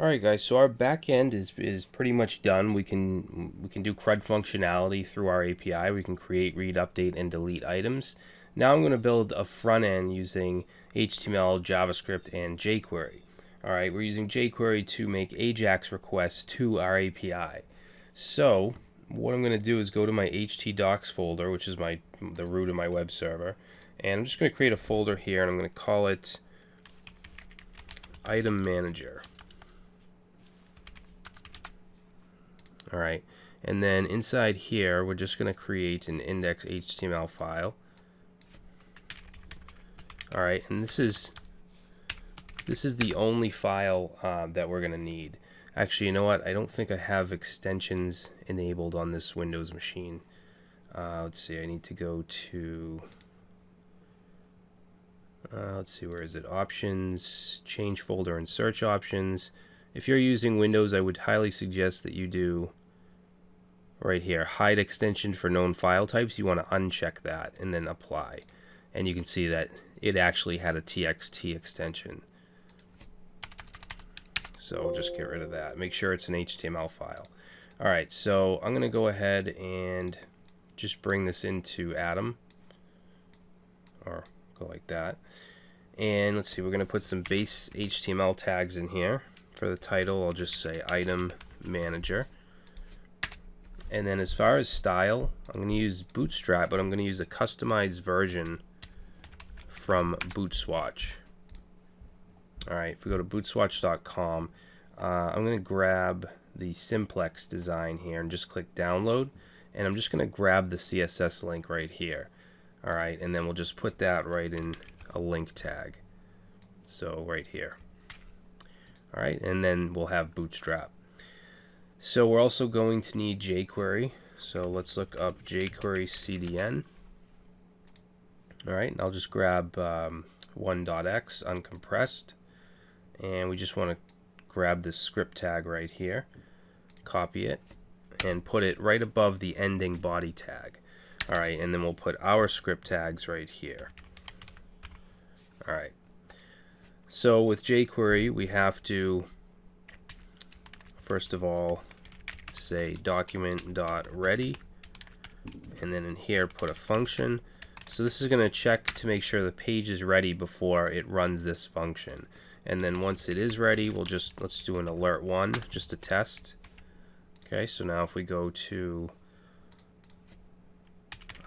Alright guys, so our back end is pretty much done. We can do CRUD functionality through our API. We can create, read, update, and delete items. Now I'm going to build a front end using HTML, JavaScript, and jQuery. Alright, we're using jQuery to make AJAX requests to our API. So what I'm going to do is go to my htdocs folder, which is the root of my web server, and I'm just going to create a folder here, and I'm going to call it Item Manager. Alright, and then inside here we're just going to create an index.html file. Alright, and this is the only file that we're going to need. Actually, you know what? I don't think I have extensions enabled on this Windows machine. Let's see, I need to go to let's see, where is it? Options, change folder and search options. If you're using Windows, I would highly suggest that you do right here, hide extension for known file types. You want to uncheck that and then apply. And you can see that it actually had a txt extension. So we'll just get rid of that. Make sure it's an HTML file. Alright, so I'm going to go ahead and just bring this into Atom. Or go like that. And let's see, we're going to put some base HTML tags in here. For the title, I'll just say Item Manager. And then as far as style, I'm going to use Bootstrap, but I'm going to use a customized version from Bootswatch. Alright, if we go to bootswatch.com, I'm going to grab the simplex design here and just click download. And I'm just going to grab the CSS link right here. Alright, and then we'll just put that right in a link tag. So right here. Alright, and then we'll have Bootstrap. So we're also going to need jQuery. So let's look up jQuery CDN. Alright, and I'll just grab 1.x uncompressed. And we just want to grab this script tag right here. Copy it and put it right above the ending body tag. Alright, and then we'll put our script tags right here. Alright. So with jQuery, we have to first of all say document.ready, and then in here put a function. So this is going to check to make sure the page is ready before it runs this function. And then once it is ready, let's do an alert 1 just to test. Okay, so now if we go to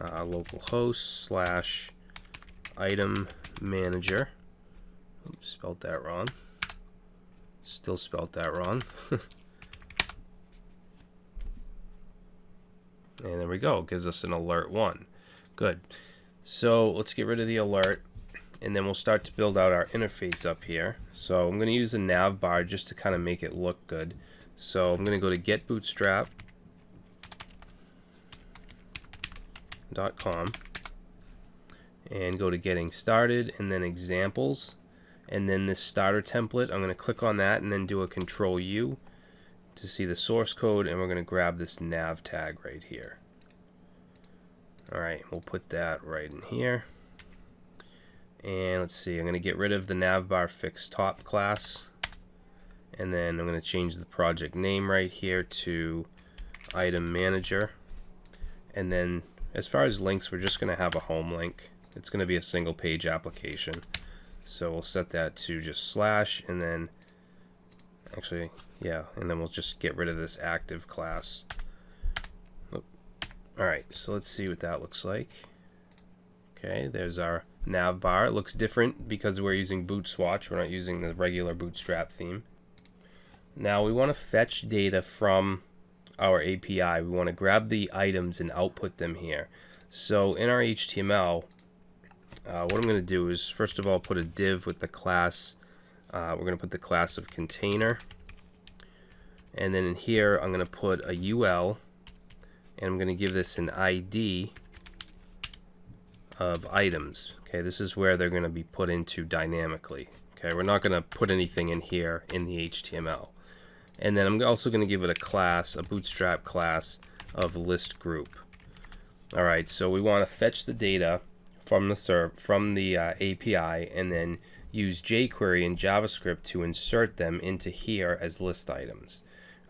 localhost / item manager, oops, spelled that wrong. Still spelled that wrong. And there we go, it gives us an alert 1. Good. So let's get rid of the alert, and then we'll start to build out our interface up here. So I'm going to use a nav bar just to kind of make it look good. So I'm going to go to getbootstrap.com and go to getting started and then examples, and then this starter template. I'm going to click on that and then do a Control U to see the source code, and we're going to grab this nav tag right here. Alright, we'll put that right in here. And let's see, I'm going to get rid of the navbar fixed top class, and then I'm going to change the project name right here to Item Manager. And then as far as links, we're just going to have a home link. It's going to be a single page application. So we'll set that to just / and then actually, yeah, and then we'll just get rid of this active class. Alright, so let's see what that looks like. Okay, there's our nav bar. It looks different because we're using Bootswatch. We're not using the regular Bootstrap theme. Now we want to fetch data from our API. We want to grab the items and output them here. So in our HTML, what I'm going to do is first of all put a div with the class. We're going to put the class of container, and then in here I'm going to put a UL, and I'm going to give this an ID of items. Okay, this is where they're going to be put into dynamically. Okay, we're not going to put anything in here in the HTML. And then I'm also going to give it a class, a Bootstrap class of list group. Alright, so we want to fetch the data from the API and then use jQuery and JavaScript to insert them into here as list items.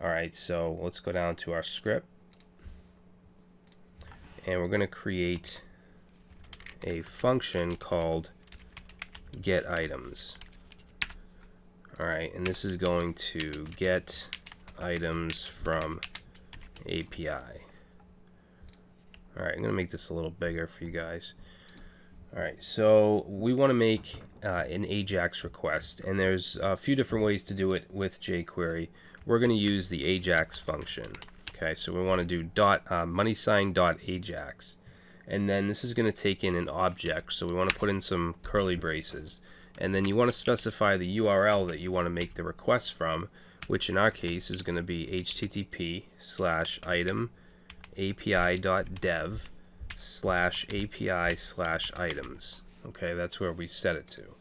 Alright, so let's go down to our script, and we're going to create a function called getItems. Alright, and this is going to get items from API. Alright, I'm going to make this a little bigger for you guys. Alright, so we want to make an AJAX request, and there's a few different ways to do it with jQuery. We're going to use the AJAX function. Okay, so we want to do $AJAX, and then this is going to take in an object, so we want to put in some curly braces, and then you want to specify the URL that you want to make the request from, which in our case is going to be http:/item api.dev/api/items. Okay, that's where we set it to.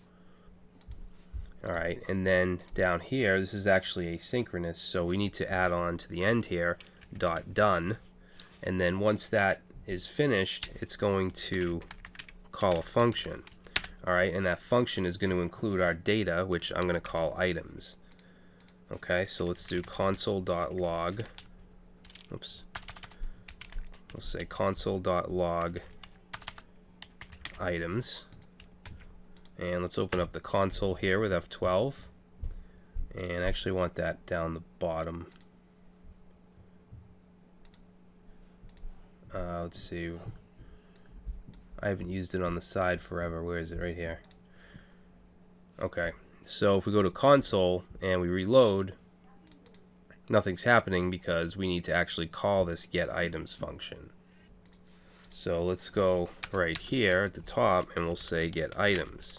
Alright, and then down here, this is actually asynchronous, so we need to add on to the end here .done, and then once that is finished, it's going to call a function. Alright, and that function is going to include our data, which I'm going to call items. Okay, so let's do console.log. Oops. We'll say console.log items. And let's open up the console here with F12. And I actually want that down the bottom. Let's see. I haven't used it on the side forever. Where is it? Right here. Okay. So if we go to console and we reload, nothing's happening because we need to actually call this getItems function. So let's go right here at the top and we'll say getItems.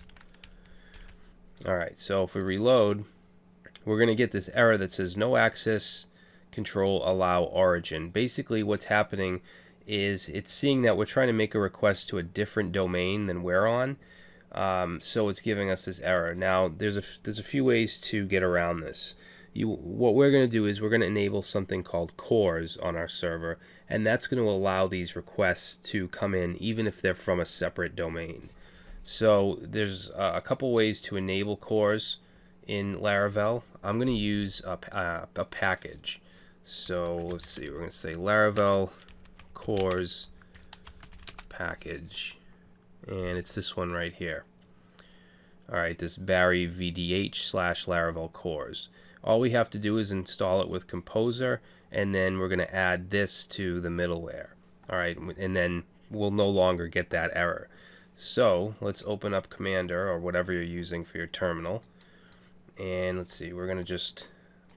Alright, so if we reload, we're going to get this error that says no access control allow origin. Basically what's happening is it's seeing that we're trying to make a request to a different domain than we're on. So it's giving us this error. Now there's a few ways to get around this. What we're going to do is we're going to enable something called cores on our server, and that's going to allow these requests to come in even if they're from a separate domain. So there's a couple ways to enable cores in Laravel. I'm going to use a package. So let's see, we're going to say Laravel cores package, and it's this one right here. Alright, this Barry VDH/Laravel cores. All we have to do is install it with Composer, and then we're going to add this to the middleware. Alright, and then we'll no longer get that error. So let's open up Commander or whatever you're using for your terminal, and let's see, we're going to just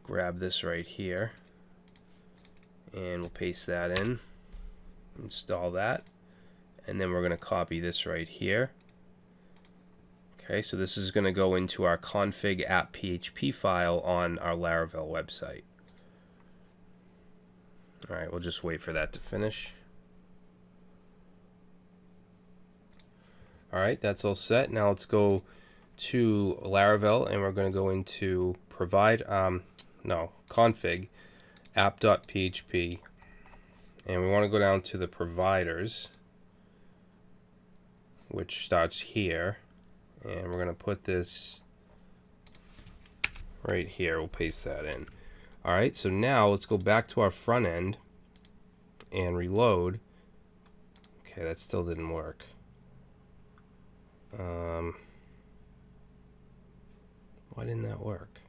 grab this right here and we'll paste that in, install that, and then we're going to copy this right here. Okay, so this is going to go into our config app.php file on our Laravel website. Alright, we'll just wait for that to finish. Alright, that's all set. Now let's go to Laravel, and we're going to go into config app.php, and we want to go down to the providers, which starts here, and we're going to put this right here. We'll paste that in. Alright, so now let's go back to our front end and reload. Okay, that still didn't work. Why didn't that work?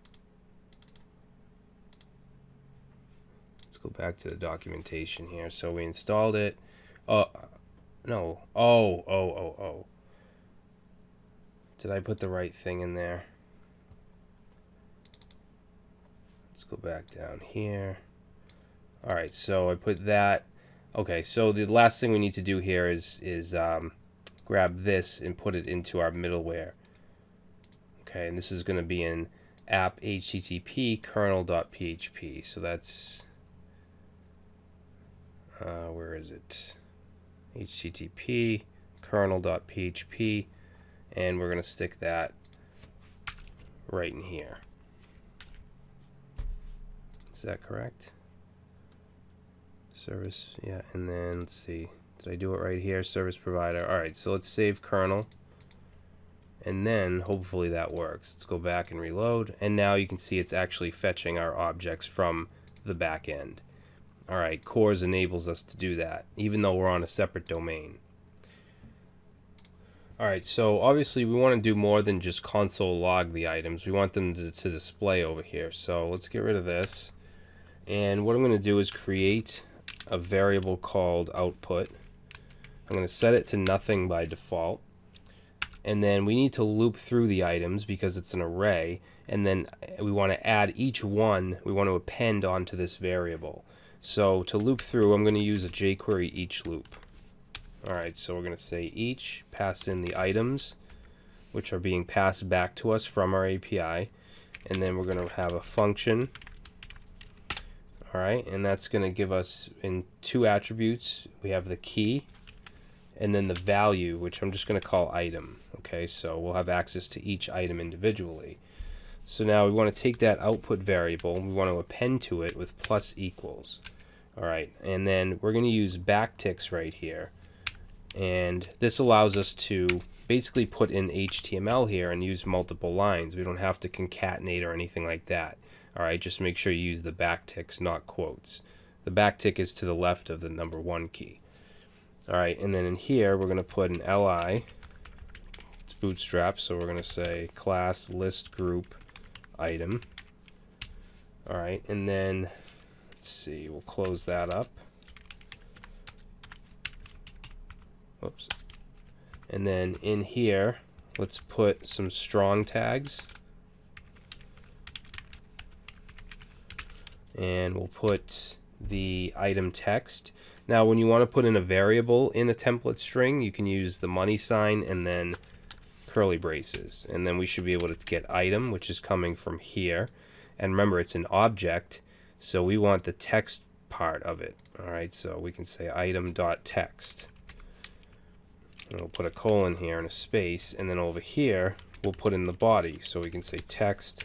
Let's go back to the documentation here. So we installed it. No. Oh. Did I put the right thing in there? Let's go back down here. Alright, so I put that. Okay, so the last thing we need to do here is grab this and put it into our middleware. Okay, and this is going to be in app http kernel.php. So that's where is it? http kernel.php, and we're going to stick that right in here. Is that correct? Service, yeah, and then let's see. Did I do it right here? Service provider. Alright, so let's save kernel. and then hopefully that works. Let's go back and reload, and now you can see it's actually fetching our objects from the back end. Alright, cores enables us to do that, even though we're on a separate domain. Alright, so obviously we want to do more than just console log the items. We want them to display over here. So let's get rid of this. And what I'm going to do is create a variable called output. I'm going to set it to nothing by default. And then we need to loop through the items because it's an array. And then we want to add each one, we want to append onto this variable. So to loop through, I'm going to use a jQuery each loop. Alright, so we're going to say each, pass in the items, which are being passed back to us from our API. And then we're going to have a function. Alright, and that's going to give us in two attributes. We have the key and then the value, which I'm just going to call item. Okay, so we'll have access to each item individually. So now we want to take that output variable and we want to append to it with plus equals. Alright, and then we're going to use backticks right here. And this allows us to basically put in HTML here and use multiple lines. We don't have to concatenate or anything like that. Alright, just make sure you use the backticks, not quotes. The backtick is to the left of the number 1 key. Alright, and then in here we're going to put an li. It's bootstrap, so we're going to say class list group item. Alright, and then let's see, we'll close that up. Whoops. And then in here, let's put some strong tags. And we'll put the item text. Now, when you want to put in a variable in a template string, you can use the money sign and then curly braces. And then we should be able to get item, which is coming from here. And remember, it's an object, so we want the text part of it. All right, so we can say item.text. And we'll put a colon here and a space, and then over here we'll put in the body, so we can say text.body.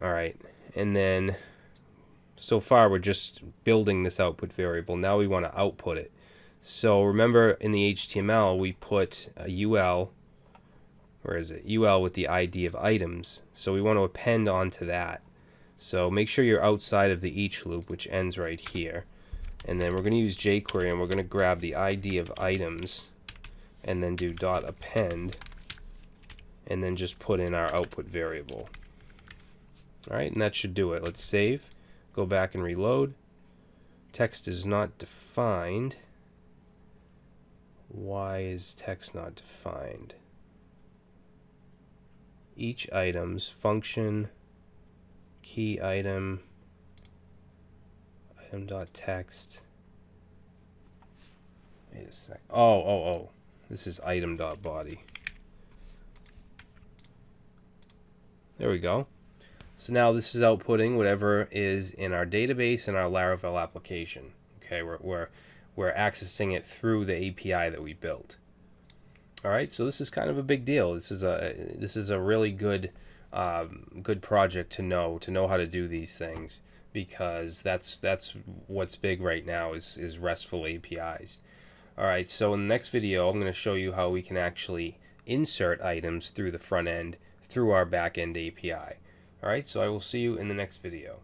Alright, and then so far we're just building this output variable. Now we want to output it. So remember in the HTML we put a UL, where is it? UL with the ID of items. So we want to append onto that. So make sure you're outside of the each loop, which ends right here. And then we're going to use jQuery and we're going to grab the ID of items and then do dot append and then just put in our output variable. Alright, and that should do it. Let's save, go back and reload. Text is not defined. Why is text not defined? Each items, function, key item, item.text. Wait a sec. Oh. This is item.body. There we go. So now this is outputting whatever is in our database and our Laravel application. Okay, we're accessing it through the API that we built. All right, so this is kind of a big deal. This is a really good project to know how to do these things, because that's what's big right now is RESTful APIs. All right, so in the next video I'm going to show you how we can actually insert items through the front end through our back end API. All right, so I will see you in the next video.